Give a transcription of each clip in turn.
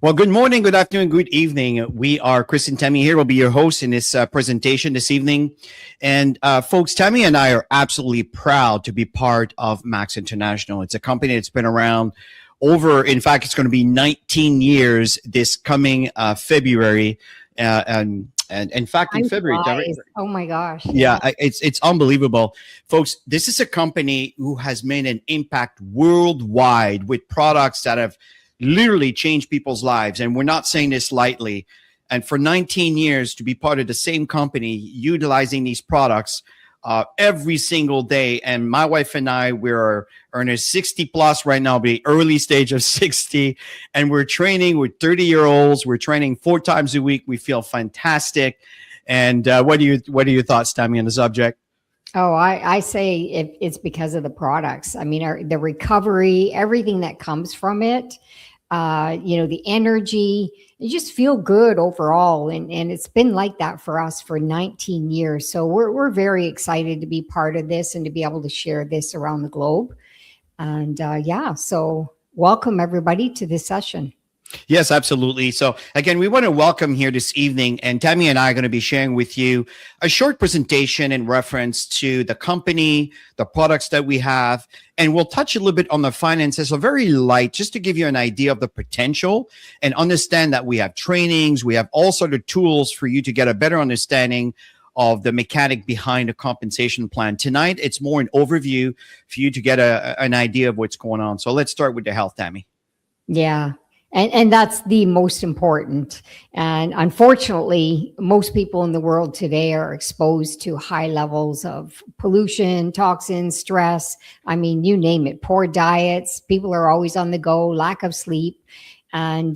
Well, good morning, good afternoon, good evening. We are Chris and Tammy here. We'll be your hosts in this presentation this evening. And folks, Tammy and I are absolutely proud to be part of Max International. It's a company that's been around in fact, it's going to be 19 years this coming February. And in fact, in February. Oh my gosh. Yeah, it's unbelievable. Folks, this is a company who has made an impact worldwide with products that have literally changed people's lives. And we're not saying this lightly. And for 19 years to be part of the same company, utilizing these products every single day. And my wife and I, we're in a 60 plus right now, the early stage of 60. And we're training with 30-year-olds. We're training 4 times a week. We feel fantastic. And what are your thoughts, Tammy, on the subject? Oh, I say it's because of the products. I mean, the recovery, everything that comes from it, the energy, you just feel good overall. And it's been like that for us for 19 years. So we're very excited to be part of this and to be able to share this around the globe. And so welcome everybody to this session. Yes, absolutely. So again, we want to welcome here this evening, and Tammy and I are going to be sharing with you a short presentation in reference to the company, the products that we have, and we'll touch a little bit on the finances, so very light, just to give you an idea of the potential and understand that we have trainings, we have all sort of tools for you to get a better understanding of the mechanic behind a compensation plan. Tonight, it's more an overview for you to get an idea of what's going on. So let's start with the health, Tammy. Yeah. And that's the most important. And unfortunately, most people in the world today are exposed to high levels of pollution, toxins, stress. I mean, you name it, poor diets, people are always on the go, lack of sleep. And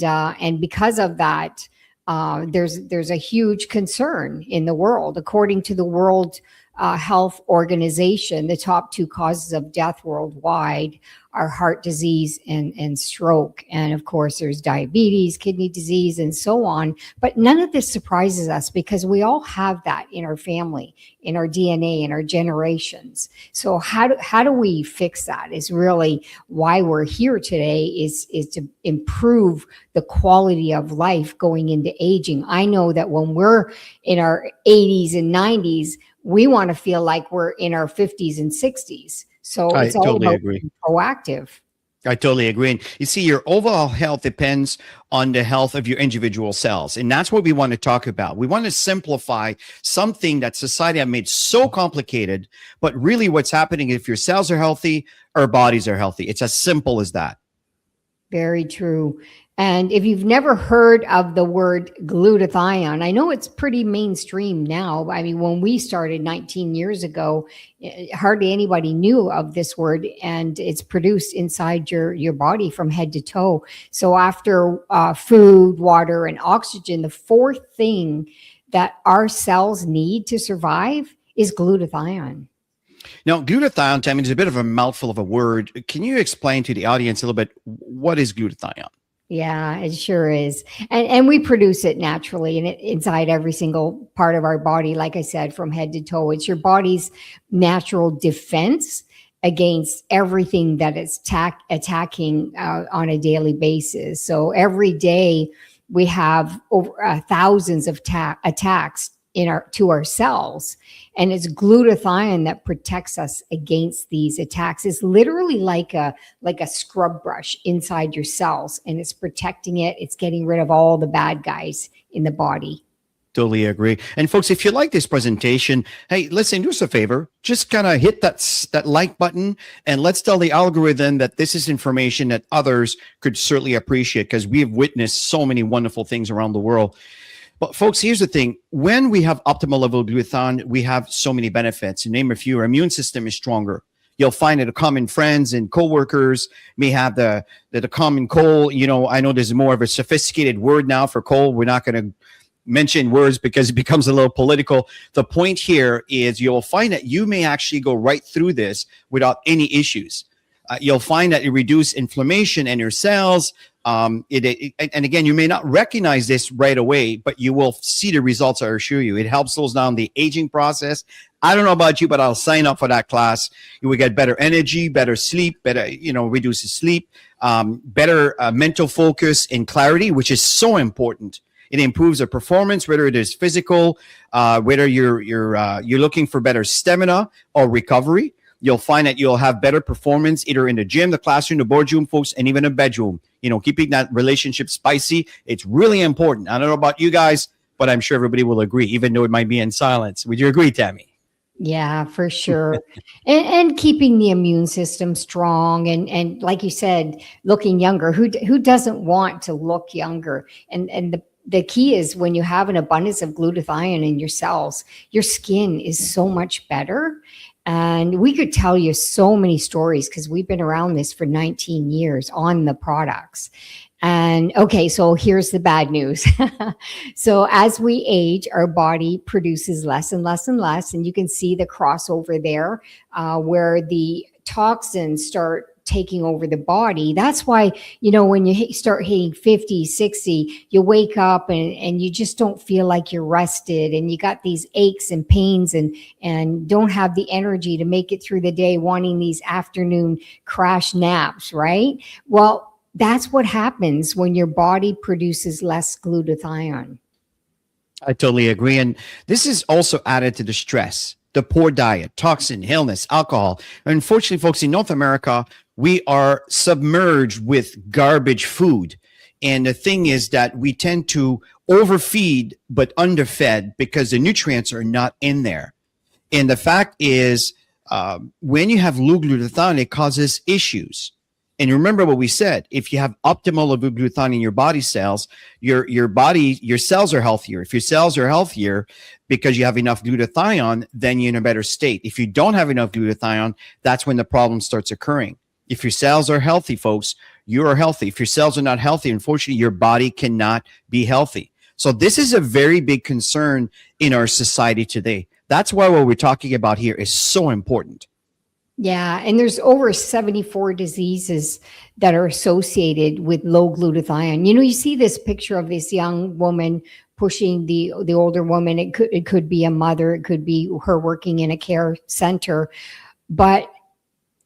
because of that, there's a huge concern in the world. According to the World Health Organization, the top 2 causes of death worldwide are heart disease and stroke. And of course, there's diabetes, kidney disease, and so on. But none of this surprises us because we all have that in our family, in our DNA, in our generations. So how do we fix that is really why we're here today, is to improve the quality of life going into aging. I know that when we're in our 80s and 90s, we want to feel like we're in our 50s and 60s. So it's all about being proactive. I totally agree. And you see, your overall health depends on the health of your individual cells. And that's what we want to talk about. We want to simplify something that society has made so complicated, but really what's happening, if your cells are healthy, our bodies are healthy. It's as simple as that. Very true. And if you've never heard of the word glutathione, I know it's pretty mainstream now. I mean, when we started 19 years ago, hardly anybody knew of this word, and it's produced inside your body from head to toe. So after food, water, and oxygen, the 4th thing that our cells need to survive is glutathione. Now, glutathione, Tammy, is a bit of a mouthful of a word. Can you explain to the audience a little bit, what is glutathione? Yeah, it sure is. And we produce it naturally inside every single part of our body. Like I said, from head to toe, it's your body's natural defense against everything that it's attacking on a daily basis. So every day we have over thousands of attacks to our cells, and it's glutathione that protects us against these attacks. It's literally like a scrub brush inside your cells, and it's protecting it. It's getting rid of all the bad guys in the body. Totally agree. And folks, if you like this presentation, hey, listen, do us a favor, just kind of hit that like button, and let's tell the algorithm that this is information that others could certainly appreciate, because we have witnessed so many wonderful things around the world. But folks, here's the thing. When we have optimal level of glutathione, we have so many benefits. To name a few, our immune system is stronger. You'll find that common friends and coworkers may have the common cold. You know, I know there's more of a sophisticated word now for cold. We're not going to mention words because it becomes a little political. The point here is you'll find that you may actually go right through this without any issues. You'll find that it reduces inflammation in your cells. And again, you may not recognize this right away, but you will see the results, I assure you. It helps slows down the aging process, I don't know about you, but I'll sign up for that class. You will get better energy, better sleep, better, reduces sleep, better mental focus and clarity, which is so important. It improves the performance, whether it is physical, whether you're looking for better stamina or recovery. You'll find that you'll have better performance either in the gym, the classroom, the boardroom, folks, and even the bedroom. Keeping that relationship spicy, it's really important. I don't know about you guys, but I'm sure everybody will agree, even though it might be in silence. Would you agree, Tammy? Yeah, for sure. And keeping the immune system strong and like you said, looking younger. Who doesn't want to look younger? And the key is when you have an abundance of glutathione in your cells, your skin is so much better. And we could tell you so many stories because we've been around this for 19 years on the products. And okay, so here's the bad news. So as we age, our body produces less and less and less. And you can see the crossover there where the toxins start taking over the body. That's why, when you start hitting 50, 60, you wake up and you just don't feel like you're rested. And you got these aches and pains and don't have the energy to make it through the day, wanting these afternoon crash naps, right? Well, that's what happens when your body produces less glutathione. I totally agree. And this is also added to the stress, the poor diet, toxin, illness, alcohol. Unfortunately, folks, in North America, we are submerged with garbage food. And the thing is that we tend to overfeed but underfed because the nutrients are not in there. And the fact is, when you have low glutathione, it causes issues. And remember what we said, if you have optimal level glutathione in your body cells, your cells are healthier. If your cells are healthier because you have enough glutathione, then you're in a better state. If you don't have enough glutathione, that's when the problem starts occurring. If your cells are healthy, folks, you are healthy. If your cells are not healthy, unfortunately, your body cannot be healthy. So this is a very big concern in our society today. That's why what we're talking about here is so important. Yeah, and there's over 74 diseases that are associated with low glutathione. You see this picture of this young woman pushing the older woman. It could be a mother, it could be her working in a care center, but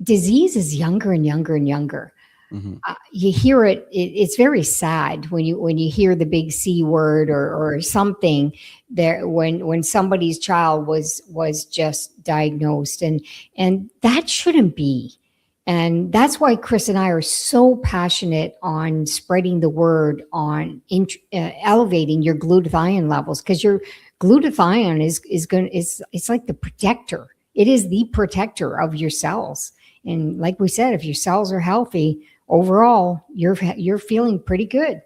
disease is younger and younger and younger. Mm-hmm. You hear it. It's very sad when you hear the big C word or something there when somebody's child was just diagnosed, and that shouldn't be. And that's why Chris and I are so passionate on spreading the word on elevating your glutathione levels, because your glutathione it's like the protector. It is the protector of your cells. And like we said, if your cells are healthy, overall, you're feeling pretty good.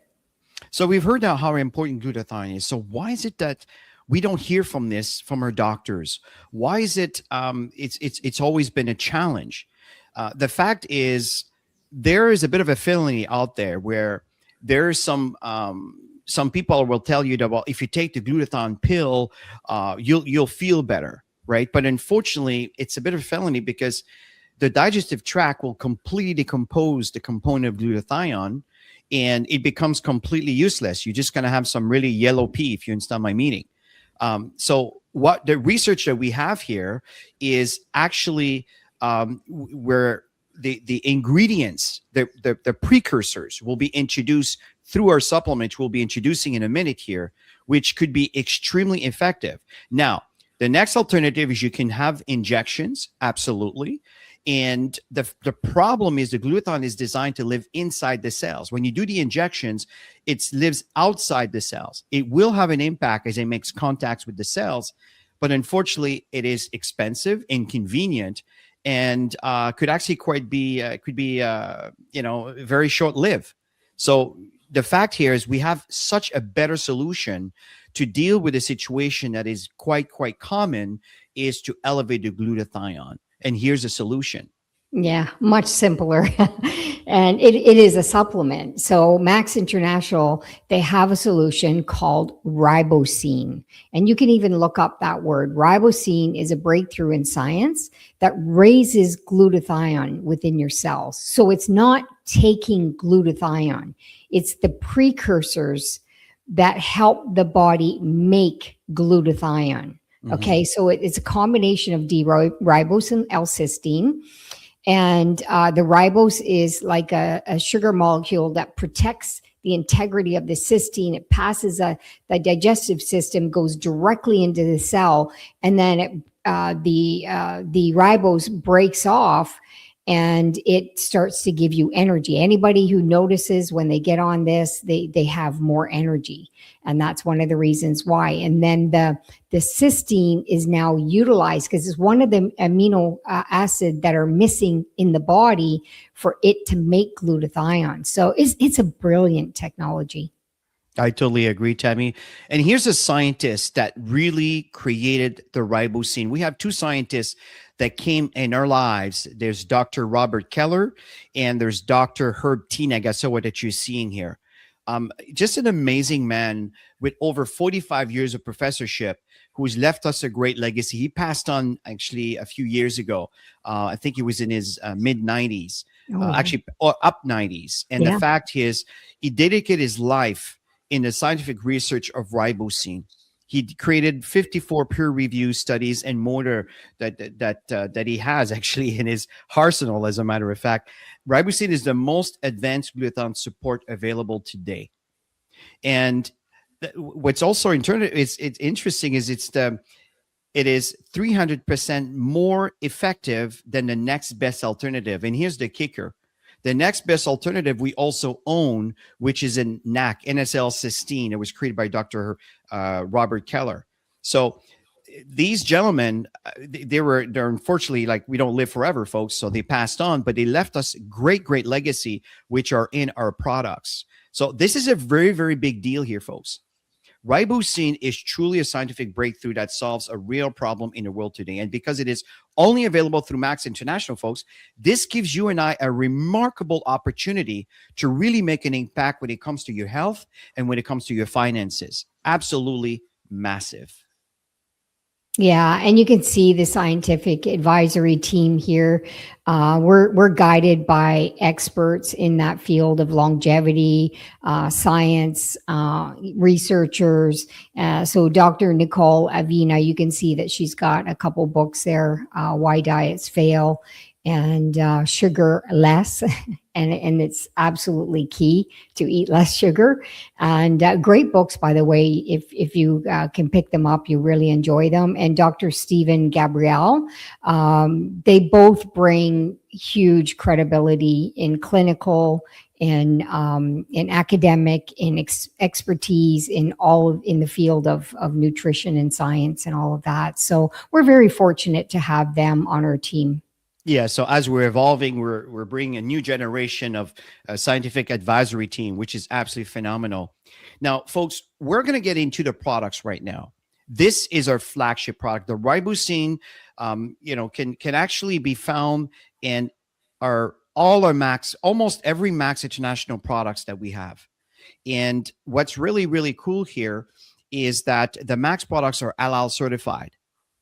So we've heard now how important glutathione is. So why is it that we don't hear from our doctors? Why is it it's always been a challenge? The fact is, there is a bit of a feeling out there where there are some people will tell you that, well, if you take the glutathione pill, you'll feel better, right? But unfortunately, it's a bit of a felony because the digestive tract will completely decompose the component of glutathione, and it becomes completely useless. You're just going to have some really yellow pee, if you understand my meaning. So what the research that we have here is actually where the ingredients, the precursors will be introduced through our supplements we'll be introducing in a minute here, which could be extremely effective. Now, the next alternative is you can have injections, absolutely. And the problem is the glutathione is designed to live inside the cells. When you do the injections, it lives outside the cells. It will have an impact as it makes contacts with the cells, but unfortunately, it is expensive, inconvenient, and could actually be very short-lived. So the fact here is we have such a better solution to deal with a situation that is quite common, is to elevate the glutathione. And here's a solution. Yeah, much simpler. And it is a supplement. So Max International, they have a solution called ribosine. And you can even look up that word. Ribosine is a breakthrough in science that raises glutathione within your cells. So it's not taking glutathione. It's the precursors that help the body make glutathione. Okay, so it's a combination of D-ribose and L-cysteine. And the ribose is like a sugar molecule that protects the integrity of the cysteine. It passes the digestive system, goes directly into the cell, and then the ribose breaks off and it starts to give you energy. Anybody who notices when they get on this, they have more energy. And that's one of the reasons why. And then the cysteine is now utilized because it's one of the amino acid that are missing in the body for it to make glutathione. So it's a brilliant technology. I totally agree, Tammy. And here's a scientist that really created the ribosine. We have two scientists that came in our lives. There's Dr. Robert Keller and there's Dr. Herb T-Nagasawa that you're seeing here. Just an amazing man with over 45 years of professorship who's left us a great legacy. He passed on actually a few years ago. I think he was in his mid 90s, actually up 90s. And the fact is, he dedicated his life in the scientific research of ribosine. He created 54 peer-reviewed studies and more that he has actually in his arsenal, as a matter of fact. Ribosine is the most advanced glutathione support available today. And what's also it's interesting is it is 300% more effective than the next best alternative. And here's the kicker. The next best alternative we also own, which is in NAC, NSL-cysteine. It was created by Dr. Robert Keller. So these gentlemen, they're unfortunately, like, we don't live forever, folks. So they passed on, but they left us great legacy, which are in our products. So this is a very, very big deal here, folks. Ribosine is truly a scientific breakthrough that solves a real problem in the world today. And because it is only available through Max International, folks, this gives you and I a remarkable opportunity to really make an impact when it comes to your health and when it comes to your finances. Absolutely massive. Yeah, and you can see the scientific advisory team here. We're guided by experts in that field of longevity, science, researchers. So Dr. Nicole Avina, you can see that she's got a couple books there, Why Diets Fail and Sugar Less. And it's absolutely key to eat less sugar. And great books, by the way. If you can pick them up, you really enjoy them. And Dr. Stephen Gabriel, they both bring huge credibility in clinical, in academic, in expertise, in the field of nutrition and science and all of that. So we're very fortunate to have them on our team. Yeah, so as we're evolving, we're bringing a new generation of scientific advisory team, which is absolutely phenomenal. Now, folks, we're going to get into the products right now. This is our flagship product. The ribosine, can actually be found in all our Max, almost every Max International products that we have. And what's really, really cool here is that the Max products are halal certified.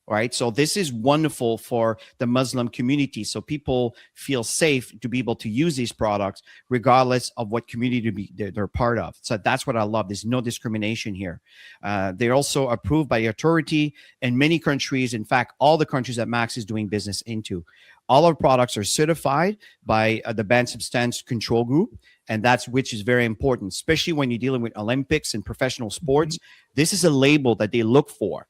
Right. So this is wonderful for the Muslim community. So people feel safe to be able to use these products regardless of what community they're part of. So that's what I love. There's no discrimination here. They're also approved by the authority in many countries. In fact, all the countries that Max is doing business into. All our products are certified by the Banned Substance Control Group. And which is very important, especially when you're dealing with Olympics and professional sports. This is a label that they look for.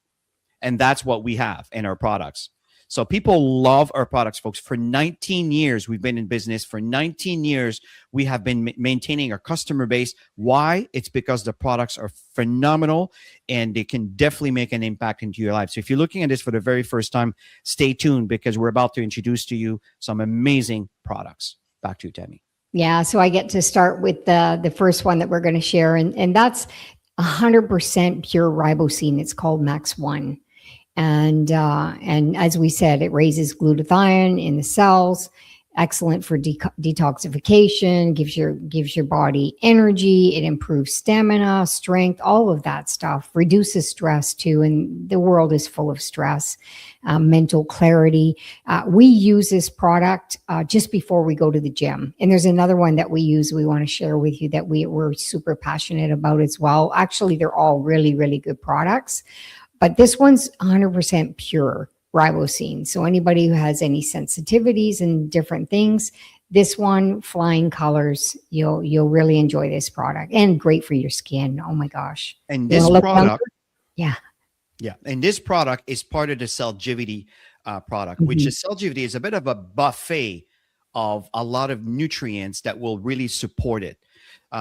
And that's what we have in our products. So people love our products, folks. For 19 years, we've been in business. For 19 years, we have been maintaining our customer base. Why? It's because the products are phenomenal and they can definitely make an impact into your life. So if you're looking at this for the very first time, stay tuned because we're about to introduce to you some amazing products. Back to you, Tammy. Yeah, so I get to start with the first one that we're going to share, and that's 100% pure ribosine. It's called Max 1. And as we said, it raises glutathione in the cells, excellent for detoxification, gives your body energy, it improves stamina, strength, all of that stuff, reduces stress too. And the world is full of stress, mental clarity. We use this product just before we go to the gym. And there's another one that we use, we want to share with you that we're super passionate about as well. Actually, they're all really, really good products. but this one's 100% pure ribosine. So anybody who has any sensitivities and different things, this one, flying colors, you'll really enjoy this product, and great for your skin. Oh my gosh. And You this wanna look younger? product, Yeah. yeah, and this product is part of the Celgivity product, which Mhm. is Celgivity is a bit of a buffet of a lot of nutrients that will really support it.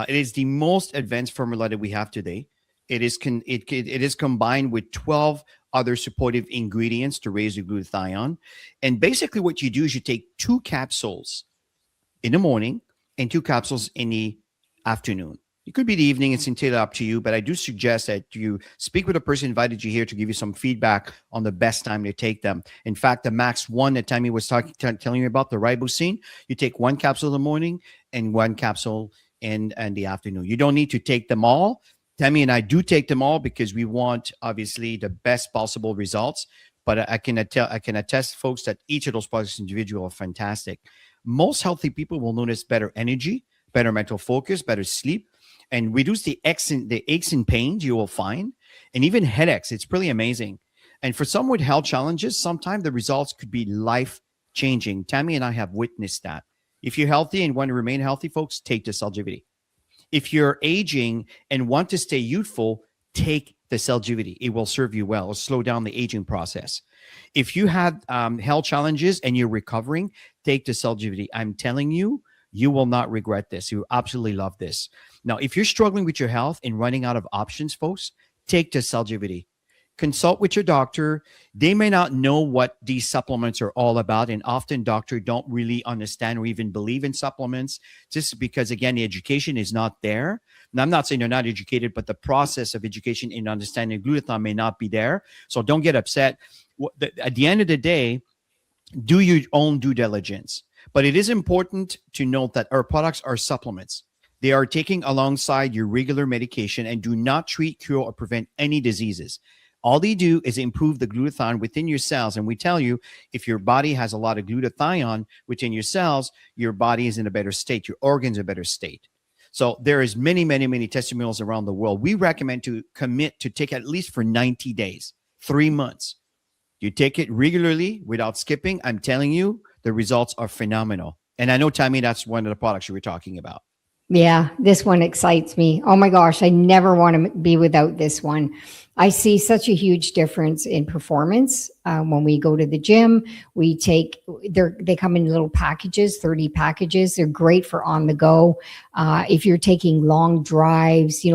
It is the most advanced formula that we have today. It is combined with 12 other supportive ingredients to raise the glutathione. And basically, what you do is you take 2 capsules in the morning and 2 capsules in the afternoon. It could be the evening. It's entirely up to you, but I do suggest that you speak with a person who invited you here to give you some feedback on the best time to take them. In fact, the max one that Tammy was telling you about, the ribosine, you take 1 capsule in the morning and 1 capsule in the afternoon. You don't need to take them all. Tammy and I do take them all because we want, obviously, the best possible results. But I can attest, folks, that each of those products individual are fantastic. Most healthy people will notice better energy, better mental focus, better sleep, and reduce the aches and pains you will find, and even headaches. It's pretty amazing. And for some with health challenges, sometimes the results could be life changing. Tammy and I have witnessed that. If you're healthy and want to remain healthy, folks, take the Celgivity. If you're aging and want to stay youthful, take the Celgivity. It will serve you well. It'll slow down the aging process. If you have health challenges and you're recovering, take the Celgivity. I'm telling you, you will not regret this. You absolutely love this. Now, if you're struggling with your health and running out of options, folks, take the Celgivity. Consult with your doctor. They may not know what these supplements are all about, and often doctors don't really understand or even believe in supplements, just because, again, the education is not there. And I'm not saying they're not educated, but the process of education in understanding glutathione may not be there. So don't get upset. At the end of the day, do your own due diligence. But it is important to note that our products are supplements. They are taken alongside your regular medication and do not treat, cure, or prevent any diseases. All they do is improve the glutathione within your cells. And we tell you, if your body has a lot of glutathione within your cells, your body is in a better state. Your organs are in a better state. So there is many, many, many testimonials around the world. We recommend to commit to take at least for 90 days, 3 months. You take it regularly without skipping. I'm telling you, the results are phenomenal. And I know, Tammy, that's one of the products you were talking about. Yeah, this one excites me. Oh my gosh, I never want to be without this one. I see such a huge difference in performance when we go to the gym. They come in little packages, 30 packages. They're great for on the go. If you're taking long drives,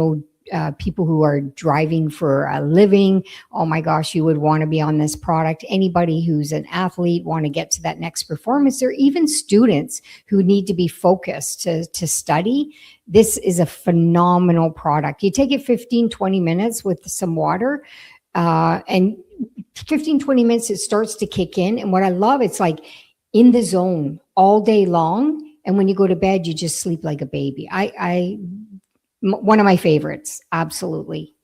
people who are driving for a living, oh my gosh, you would want to be on this product. Anybody who's an athlete, want to get to that next performance, or even students who need to be focused to study, this is a phenomenal product. You take it 15, 20 minutes with some water, and 15, 20 minutes, it starts to kick in. And what I love, it's like in the zone all day long. And when you go to bed, you just sleep like a baby. One of my favorites. Absolutely.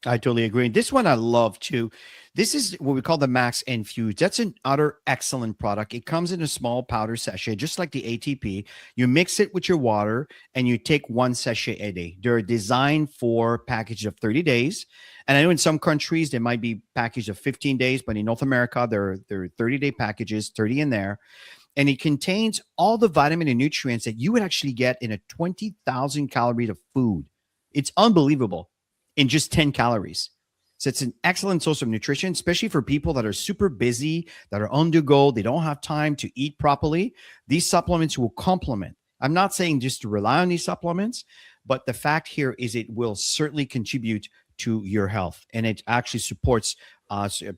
I totally agree. This one I love too. This is what we call the Max Infuse. That's another excellent product. It comes in a small powder sachet, just like the ATP. You mix it with your water and you take 1 sachet a day. They're designed for package of 30 days. And I know in some countries, there might be package of 15 days, but in North America, there are 30-day packages, 30 in there. And it contains all the vitamin and nutrients that you would actually get in a 20,000 calories of food. It's unbelievable in just 10 calories. So it's an excellent source of nutrition, especially for people that are super busy, that are on the go, they don't have time to eat properly. These supplements will complement. I'm not saying just to rely on these supplements, but the fact here is it will certainly contribute to your health, and it actually supports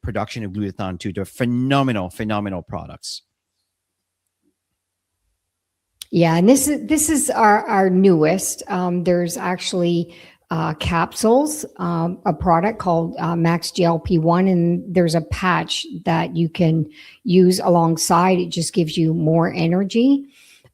production of glutathione too. They're phenomenal, phenomenal products. Yeah, and this is our newest. There's actually capsules, a product called Max GLP-1, and there's a patch that you can use alongside. It just gives you more energy.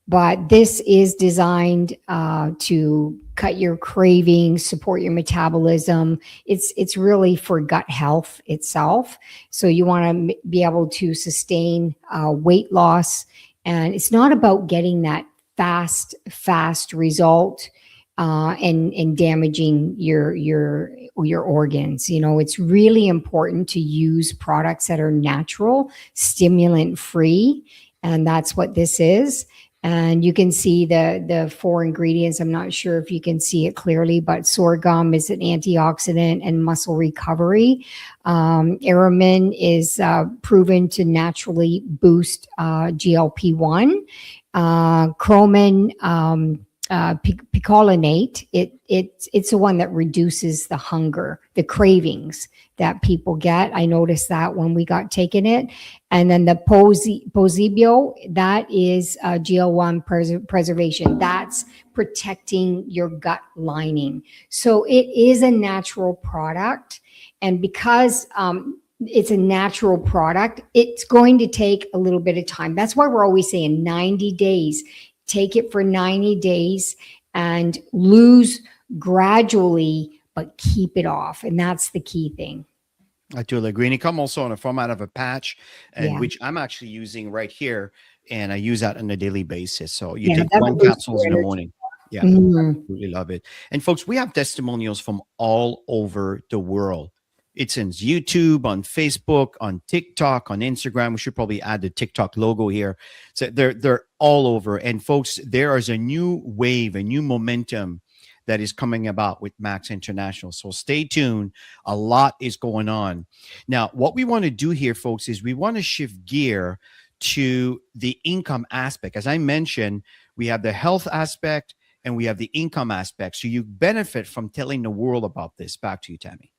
But this is designed to cut your cravings, support your metabolism. It's really for gut health itself. So you want to be able to sustain weight loss. And it's not about getting that fast result. and damaging your organs. You know, it's really important to use products that are natural, stimulant free, and that's what this is. And you can see the four ingredients. I'm not sure if you can see it clearly, but sorghum is an antioxidant and muscle recovery. Aramin is proven to naturally boost GLP-1. Chromin, picolinate, it's the one that reduces the hunger, the cravings that people get. I noticed that when we got taken it. And then the Posibio, that is GL1 preservation. That's protecting your gut lining. So it is a natural product. And because it's a natural product, it's going to take a little bit of time. That's why we're always saying 90 days. Take it for 90 days and lose gradually, but keep it off. And that's the key thing. I totally agree. And it comes also in a format of a patch, and Yeah. which I'm actually using right here, and I use that on a daily basis. So you Yeah, take that one will boost capsules your in the energy. morning. Yeah, Mhm. absolutely love it. And folks, we have testimonials from all over the world. It's in YouTube, on Facebook, on TikTok, on Instagram. We should probably add the TikTok logo here. So they're all over. And folks, there is a new wave, a new momentum that is coming about with Max International. So stay tuned. A lot is going on. Now, what we want to do here, folks, is we want to shift gear to the income aspect. As I mentioned, we have the health aspect and we have the income aspect. So you benefit from telling the world about this. Back to you, Tammy.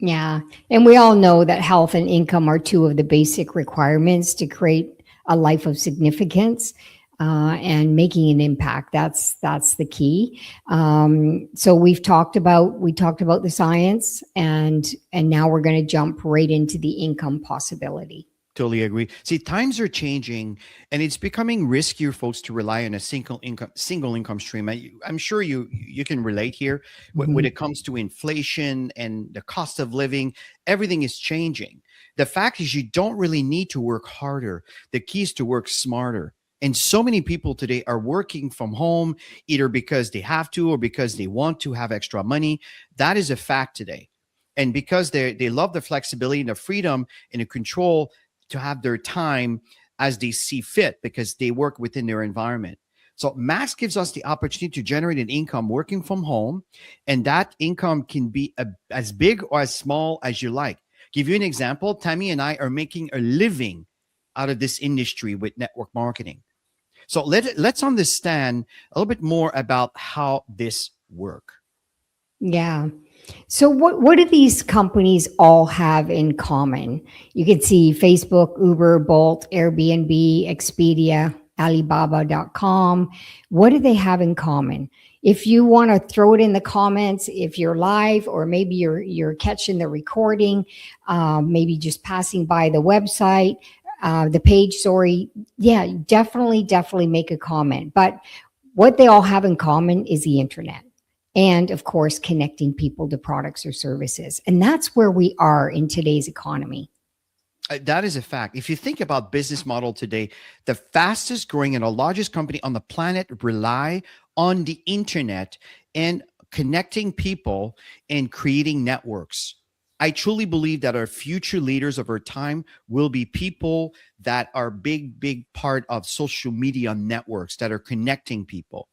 Yeah. And we all know that health and income are two of the basic requirements to create a life of significance and making an impact. That's the key. So we talked about the science, and now we're going to jump right into the income possibility. Totally agree. See, times are changing, and it's becoming riskier, folks, to rely on a single income stream. I'm sure you can relate here. When Mhm. it comes to inflation and the cost of living, everything is changing. The fact is, you don't really need to work harder. The key is to work smarter. And so many people today are working from home, either because they have to or because they want to have extra money. That is a fact today. And because they love the flexibility and the freedom and the control to have their time as they see fit because they work within their environment. So Max gives us the opportunity to generate an income working from home, and that income can be as big or as small as you like. Give you an example, Tammy and I are making a living out of this industry with network marketing. So let's understand a little bit more about how this work. Yeah. So what do these companies all have in common? You can see Facebook, Uber, Bolt, Airbnb, Expedia, Alibaba.com. What do they have in common? If you want to throw it in the comments, if you're live or maybe you're catching the recording, maybe just passing by the website, the page, sorry. Yeah, definitely make a comment. But what they all have in common is the internet. And of course, connecting people to products or services. And that's where we are in today's economy. That is a fact. If you think about business model today, the fastest growing and the largest company on the planet rely on the internet and connecting people and creating networks. I truly believe that our future leaders of our time will be people that are big part of social media networks that are connecting people.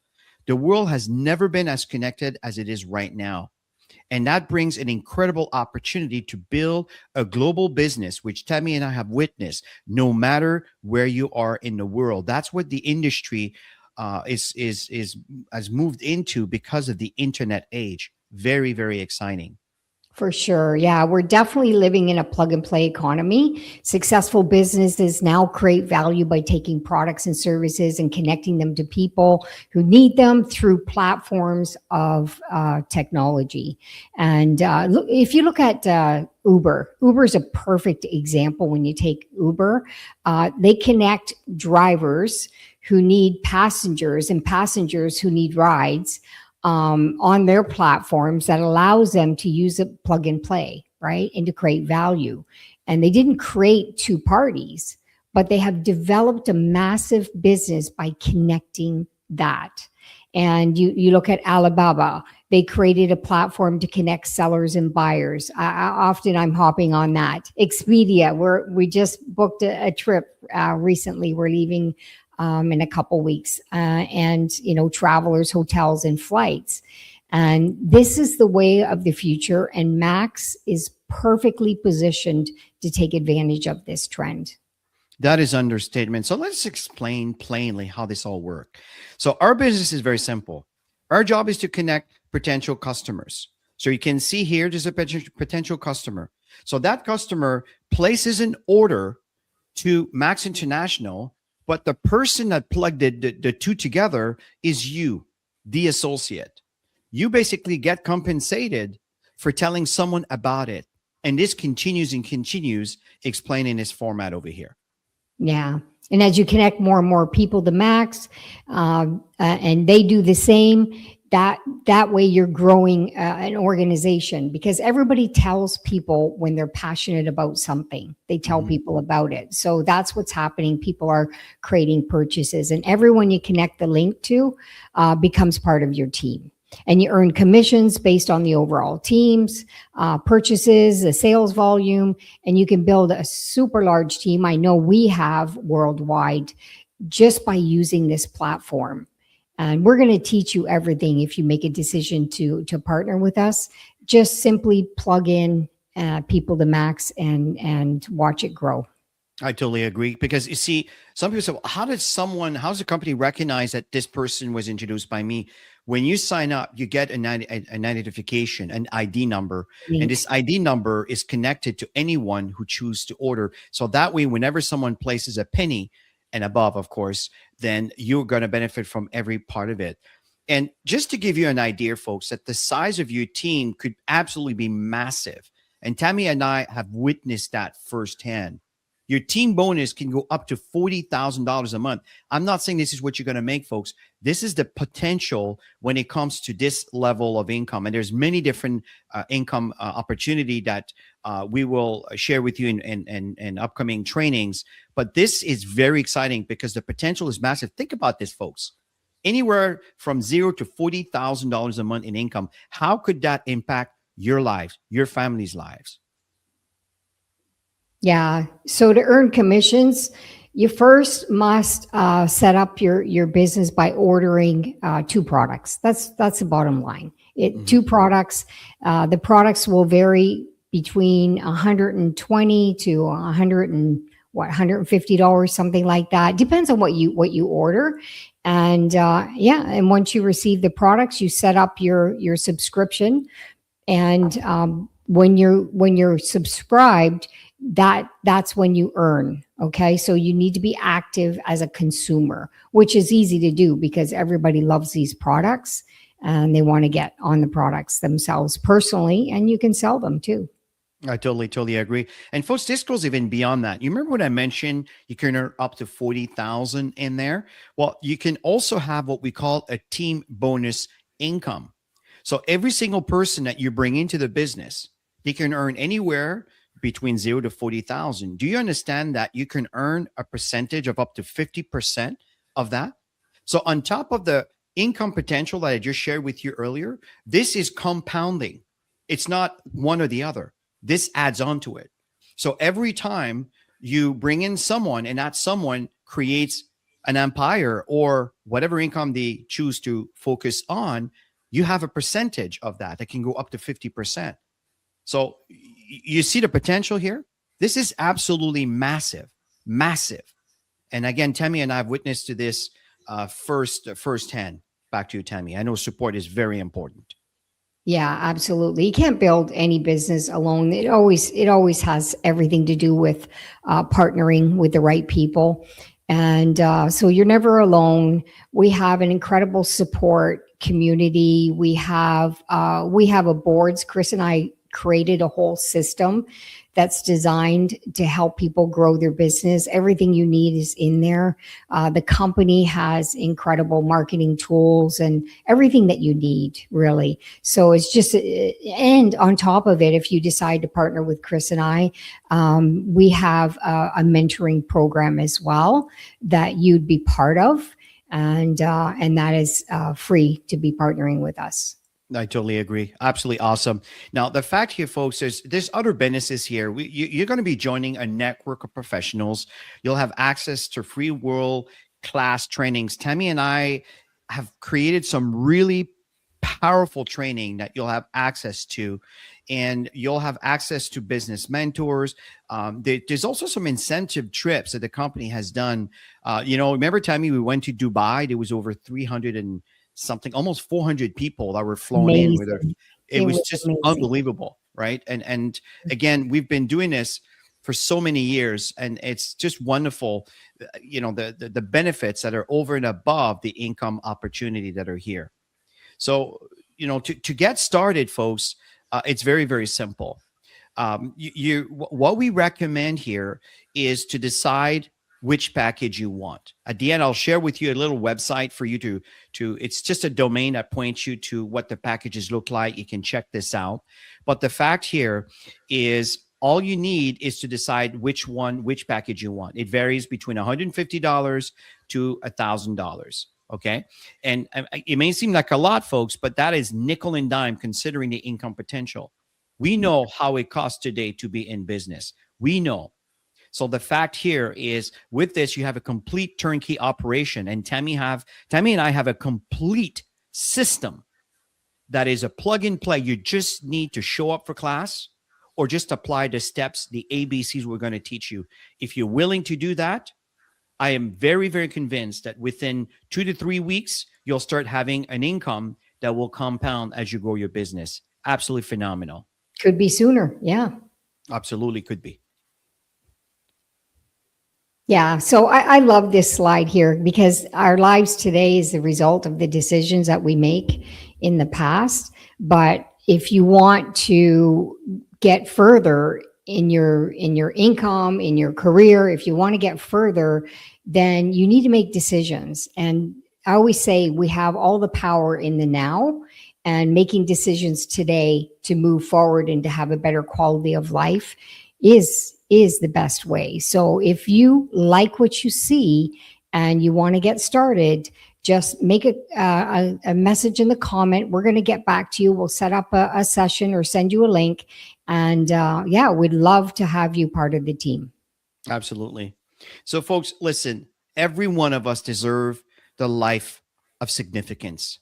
The world has never been as connected as it is right now. And that brings an incredible opportunity to build a global business, which Tammy and I have witnessed, no matter where you are in the world. That's what the industry is has moved into because of the internet age. Very exciting. For sure. Yeah, we're definitely living in a plug and play economy. Successful businesses now create value by taking products and services and connecting them to people who need them through platforms of technology. And if you look at Uber is a perfect example. When you take Uber, they connect drivers who need passengers and passengers who need rides on their platforms that allows them to use a plug and play, right? And to create value. And they didn't create two parties, but they have developed a massive business by connecting that. And you look at Alibaba, they created a platform to connect sellers and buyers. Often I'm hopping on that. Expedia, we just booked a trip recently. We're leaving in a couple weeks, and travelers, hotels, and flights. And this is the way of the future. And Max is perfectly positioned to take advantage of this trend. That is understatement. So let's explain plainly how this all works. So our business is very simple. Our job is to connect potential customers. So you can see here, there's a potential customer. So that customer places an order to Max International, but the person that plugged the two together is you, the associate. You basically get compensated for telling someone about it. And this continues and continues, explaining this format over here. Yeah. And as you connect more and more people to Max, and they do the same, that way you're growing an organization, because everybody tells people when they're passionate about something, they tell people about it. So that's what's happening. People are creating purchases, and everyone you connect the link to becomes part of your team. And you earn commissions based on the overall team's purchases, the sales volume, and you can build a super large team. I know we have worldwide just by using this platform. And we're going to teach you everything if you make a decision to partner with us. Just simply plug in people to Max and watch it grow. I totally agree, because you see, some people say, well, how's a company recognize that this person was introduced by me? When you sign up, you get an identification, an ID number, and this ID number is connected to anyone who chooses to order. So that way, whenever someone places a penny and above, of course, then you're going to benefit from every part of it. And just to give you an idea, folks, that the size of your team could absolutely be massive. And Tammy and I have witnessed that firsthand. Your team bonus can go up to $40,000 a month. I'm not saying this is what you're going to make, folks. This is the potential when it comes to this level of income. And there's many different income opportunity that we will share with you in upcoming trainings. But this is very exciting because the potential is massive. Think about this, folks. Anywhere from $0 to $40,000 a month in income. How could that impact your lives, your family's lives? Yeah. So to earn commissions, you first must set up your business by ordering 2 products. That's the bottom line. 2 products. The products will vary between $120 to $150, something like that. Depends on what you order. And and once you receive the products, you set up your subscription. And when you're subscribed, that's when you earn. Okay. So you need to be active as a consumer, which is easy to do because everybody loves these products and they want to get on the products themselves personally, and you can sell them too. I totally agree. And folks, this goes even beyond that. You remember when I mentioned you can earn up to 40,000 in there? Well, you can also have what we call a team bonus income. So every single person that you bring into the business, they can earn anywhere between 0 to 40,000. Do you understand that you can earn a percentage of up to 50% of that? So on top of the income potential that I just shared with you earlier, this is compounding. It's not one or the other. This adds on to it. So every time you bring in someone and that someone creates an empire or whatever income they choose to focus on, you have a percentage of that can go up to 50%. So you see the potential here? This is absolutely massive. And again, Tammy and I have witnessed to this firsthand. Back to you, Tammy. I know support is very important. Yeah, absolutely. You can't build any business alone. It always has everything to do with partnering with the right people. And so you're never alone. We have an incredible support community. We have a boards. Chris and I created a whole system that's designed to help people grow their business. Everything you need is in there. The company has incredible marketing tools and everything that you need, really. So it's just, and on top of it, if you decide to partner with Chris and I, we have a mentoring program as well that you'd be part of. and that is free to be partnering with us. I totally agree. Absolutely awesome. Now, the fact here, folks, there's other benefits here. You're going to be joining a network of professionals. You'll have access to free world class trainings. Tammy and I have created some really powerful training that you'll have access to, and you'll have access to business mentors. There's also some incentive trips that the company has done. Remember, Tammy, we went to Dubai. There was over 300 and something, almost 400 people that were flown in with her. Amazing. It It was was just amazing. unbelievable, right? And again, we've been doing this for so many years, and it's just wonderful. The benefits that are over and above the income opportunity that are here. So, to get started, folks, it's very, very simple. What we recommend here is to decide which package you want. At the end, I'll share with you a little website for you to it's just a domain that points you to what the packages look like. You can check this out. But the fact here is all you need is to decide which package you want. It varies between $150 to $1,000. Okay. And it may seem like a lot, folks, but that is nickel and dime considering the income potential. We know how it costs today to be in business. We know. So the fact here is with this, you have a complete turnkey operation. And Tammy and I have a complete system that is a plug and play. You just need to show up for class or just apply the steps, the ABCs we're going to teach you. If you're willing to do that, I am very, very convinced that within 2 to 3 weeks, you'll start having an income that will compound as you grow your business. Absolutely phenomenal. Could be sooner. Yeah. Absolutely could be. Yeah. So I love this slide here because our lives today is the result of the decisions that we make in the past. But if you want to get further in your income, in your career, if you want to get further, then you need to make decisions. And I always say we have all the power in the now, and making decisions today to move forward and to have a better quality of life is the best way. So if you like what you see and you want to get started, just make a message in the comment. We're going to get back to you. We'll set up a session or send you a link. And we'd love to have you part of the team. Absolutely. So folks, listen, every one of us deserve the life of significance,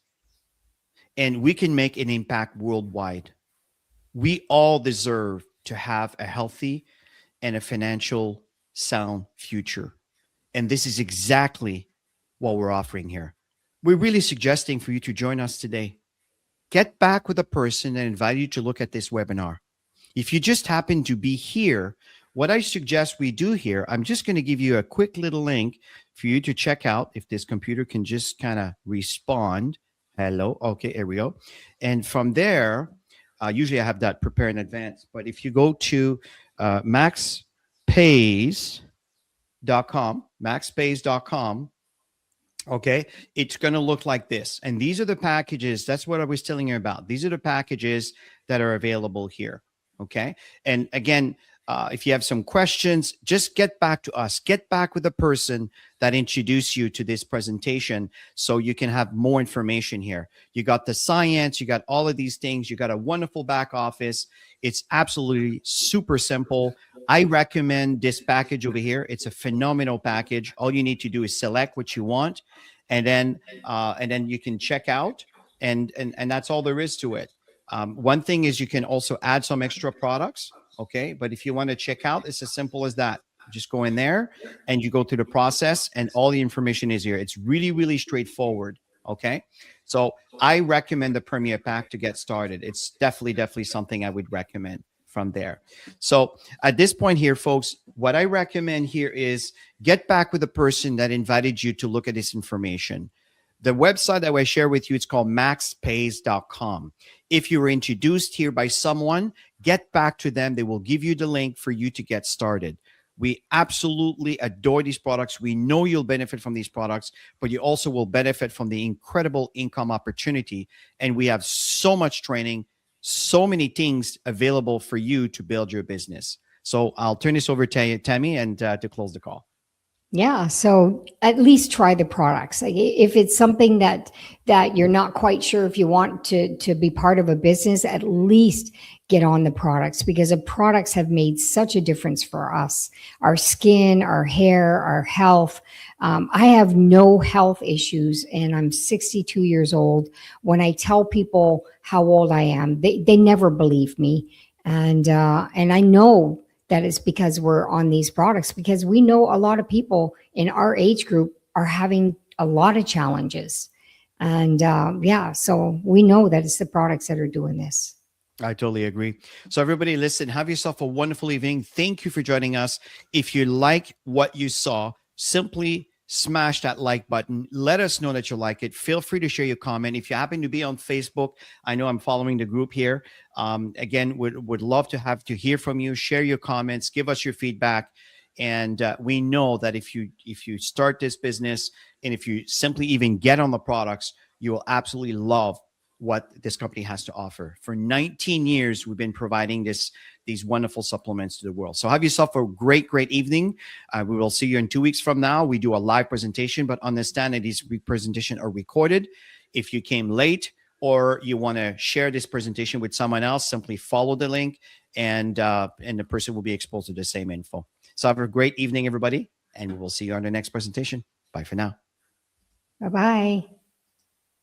and we can make an impact worldwide. We all deserve to have a healthy and a financial sound future. And this is exactly what we're offering here. We're really suggesting for you to join us today. Get back with a person and invite you to look at this webinar. If you just happen to be here, what I suggest we do here, I'm just going to give you a quick little link for you to check out. If this computer can just kind of respond. Hello. Okay, here we go. And from there, usually I have that prepared in advance. But if you go to maxpays.com, okay, it's going to look like this. And these are the packages. That's what I was telling you about. These are the packages that are available here. Okay. And again, if you have some questions, just get back to us. Get back with the person that introduced you to this presentation so you can have more information here. You got the science, you got all of these things, you got a wonderful back office. It's absolutely super simple. I recommend this package over here. It's a phenomenal package. All you need to do is select what you want, and then you can check out, and that's all there is to it. One thing is you can also add some extra products. Okay. But if you want to check out, it's as simple as that. Just go in there and you go through the process, and all the information is here. It's really, really straightforward. Okay. So I recommend the Premier Pack to get started. It's definitely something I would recommend from there. So at this point here, folks, what I recommend here is get back with the person that invited you to look at this information. The website that I share with you, it's called maxpays.com. If you were introduced here by someone, get back to them. They will give you the link for you to get started. We absolutely adore these products. We know you'll benefit from these products, but you also will benefit from the incredible income opportunity. And we have so much training, so many things available for you to build your business. So I'll turn this over to Tammy and to close the call. Yeah, so at least try the products. Like if it's something that you're not quite sure if you want to be part of a business, at least get on the products, because the products have made such a difference for us, our skin, our hair, our health. I have no health issues, and I'm 62 years old. When I tell people how old I am, they never believe me, and I know that it's because we're on these products, because we know a lot of people in our age group are having a lot of challenges. And yeah, so we know that it's the products that are doing this. I totally agree. So, everybody, listen, have yourself a wonderful evening. Thank you for joining us. If you like what you saw, simply smash that like button. Let us know that you like it. Feel free to share your comment. If you happen to be on Facebook, I know I'm following the group here. Again, would love to have to hear from you. Share your comments. Give us your feedback. And we know that if you start this business and if you simply even get on the products, you will absolutely love what this company has to offer. For 19 years, we've been providing these wonderful supplements to the world. So have yourself a great evening. We will see you in 2 weeks from now. We do a live presentation, but understand that these presentations are recorded. If you came late or you want to share this presentation with someone else, simply follow the link, and the person will be exposed to the same info. So have a great evening, everybody, and we will see you on the next presentation. Bye for now. Bye bye.